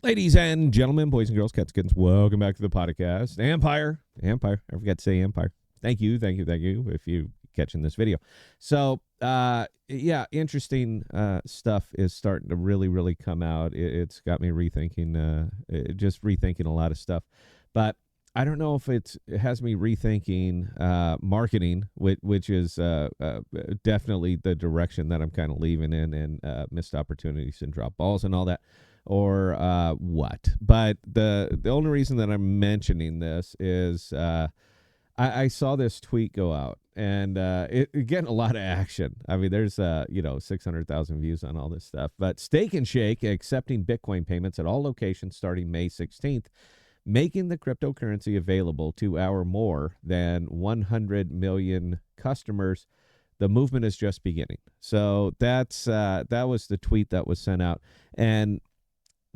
Ladies and gentlemen, boys and girls, cats, kittens, welcome back to the podcast. Empire. I forgot to say Empire. Thank you if you catching this video. So, yeah, interesting stuff is starting to really come out. It's got me rethinking, just rethinking a lot of stuff. But I don't know if it has me rethinking marketing, which is definitely the direction that I'm kind of leaving in, and missed opportunities and drop balls and all that, or what. But the only reason that I'm mentioning this is I saw this tweet go out, and it getting a lot of action. I mean, there's 600,000 views on all this stuff. But Steak and Shake accepting Bitcoin payments at all locations starting May 16th, making the cryptocurrency available to our more than 100 million customers. The movement is just beginning. So that was the tweet that was sent out. And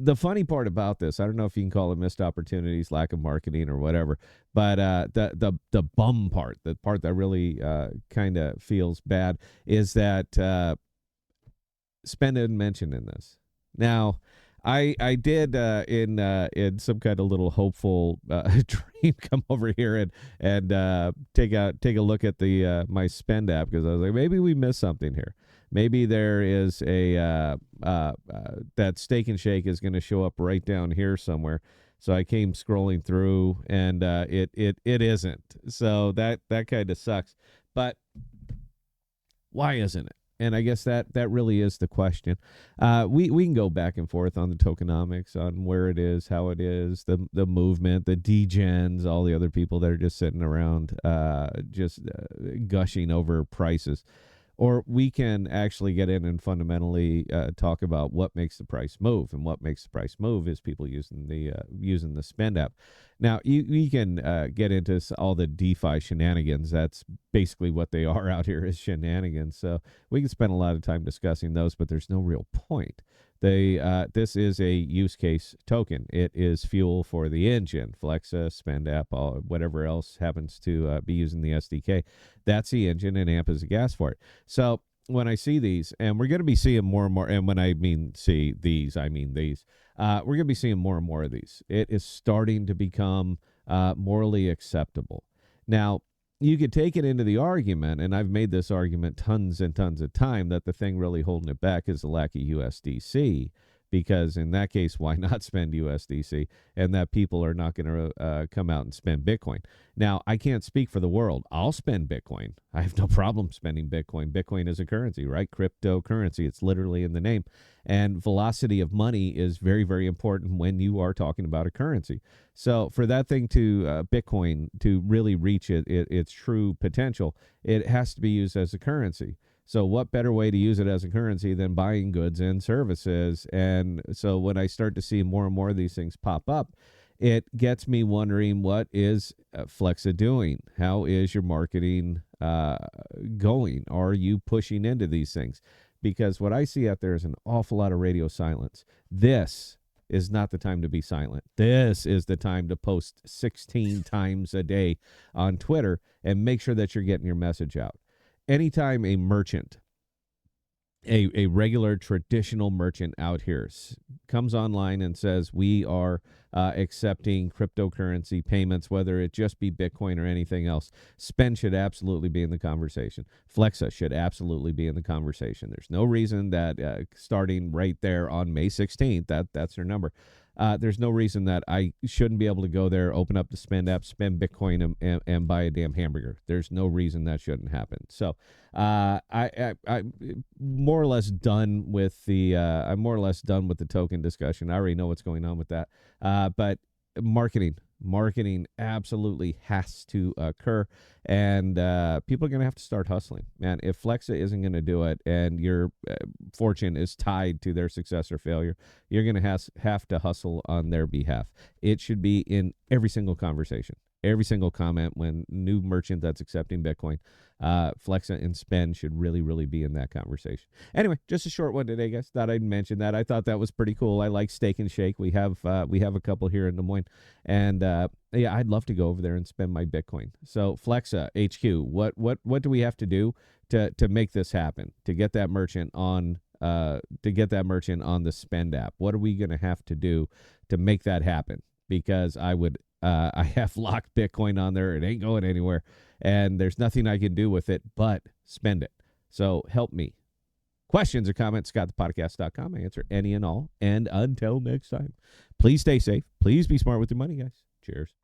the funny part about this, I don't know if you can call it missed opportunities, lack of marketing, or whatever, but the bum part, the part that really kind of feels bad, is that Spedn didn't mention in this. Now, I did in some kind of little hopeful dream come over here and take a look at the my Spend app, because I was like, maybe we missed something here. Maybe there is a that Steak and Shake is going to show up right down here somewhere. So I came scrolling through, and it isn't. So that kind of sucks. But why isn't it? And I guess that really is the question. We can go back and forth on the tokenomics, on where it is, how it is, the movement, the degens, all the other people that are just sitting around just gushing over prices. Or we can actually get in and fundamentally talk about what makes the price move, and what makes the price move is people using the Spend app. Now you can get into all the DeFi shenanigans. That's basically what they are out here, is shenanigans. So we can spend a lot of time discussing those, but there's no real point. This is a use case token. It is fuel for the engine, Flexa, Spend app, whatever else happens to be using the SDK. That's the engine, and AMP is the gas for it. So when I see these, and we're going to be seeing more and more, and when I mean see these, I mean these, we're going to be seeing more and more of these. It is starting to become morally acceptable. Now, you could take it into the argument, and I've made this argument tons and tons of time, that the thing really holding it back is the lack of USDC, because in that case, why not spend USDC? And that people are not going to come out and spend Bitcoin. Now, I can't speak for the world. I'll spend Bitcoin. I have no problem spending Bitcoin. Bitcoin is a currency, right? Cryptocurrency. It's literally in the name. And velocity of money is very, very important when you are talking about a currency. So for that thing to Bitcoin to really reach its true potential, it has to be used as a currency. So what better way to use it as a currency than buying goods and services? And so when I start to see more and more of these things pop up, it gets me wondering, what is Flexa doing? How is your marketing going? Are you pushing into these things? Because what I see out there is an awful lot of radio silence. This is not the time to be silent. This is the time to post 16 times a day on Twitter and make sure that you're getting your message out. Anytime a merchant, a regular traditional merchant out here comes online and says, we are accepting cryptocurrency payments, whether it just be Bitcoin or anything else, Spend should absolutely be in the conversation. Flexa should absolutely be in the conversation. There's no reason that starting right there on May 16th, that's their number. There's no reason that I shouldn't be able to go there, open up the Spend app, spend Bitcoin, and buy a damn hamburger. There's no reason that shouldn't happen. So I more or less done with the I'm more or less done with the token discussion. I already know what's going on with that. But marketing absolutely has to occur, and people are going to have to start hustling, man. If Flexa isn't going to do it, and your fortune is tied to their success or failure, you're going to have to hustle on their behalf. It should be in every single conversation, every single comment. When new merchant that's accepting Bitcoin, Flexa and Spend should really be in that conversation. Anyway, just a short one today, guys. Thought I'd mention that. I thought that was pretty cool. I like Steak and Shake. We have a couple here in Des Moines, and yeah, I'd love to go over there and spend my Bitcoin. So Flexa HQ, what do we have to do to make this happen, to get that merchant on to get that merchant on the Spend app? What are we going to have to do to make that happen? Because I have locked Bitcoin on there. It ain't going anywhere. And there's nothing I can do with it but spend it. So help me. Questions or comments, ScottThePodcast.com. I answer any and all. And until next time, please stay safe. Please be smart with your money, guys. Cheers.